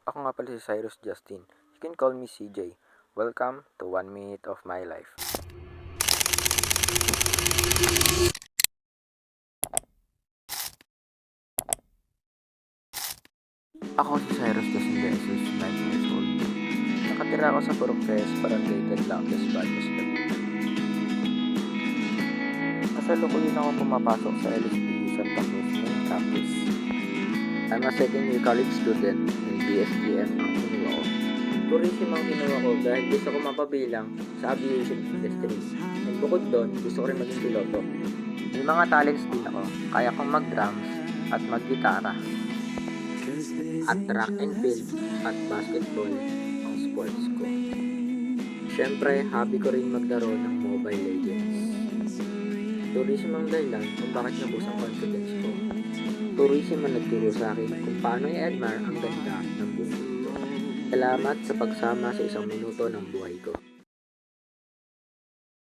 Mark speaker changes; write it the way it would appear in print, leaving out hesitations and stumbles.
Speaker 1: Ako nga pala si Cyrus Justin. You can call me CJ. Welcome to 1 minute of my life. Ako si Cyrus Justin De Jesus, 9 years old. Nakatira ako sa Purok Tres, Barangay Tadlaques, Baños, Laguna. Kasalukuyan ako pumapasok sa LSPU Santa Cruz Main Campus. I'm a second year college student in BSTM ang kinuha ko. Tourism ang kinuha ko dahil gusto ko mapabilang sa aviation industry. And bukod doon, gusto ko rin maging piloto. May mga talents din ako, kaya kong mag-drums at mag-gitara. At track and field at basketball ang sports ko. Siyempre, hobby ko rin maglaro ng Mobile Legends. Tourism ang dahilan kung bakit nabus ang confidence ko. Tourism ang nagturo sa akin kung paano i-admire ang ganda ng buong mundo. Salamat sa pagsama sa isang minuto ng buhay ko.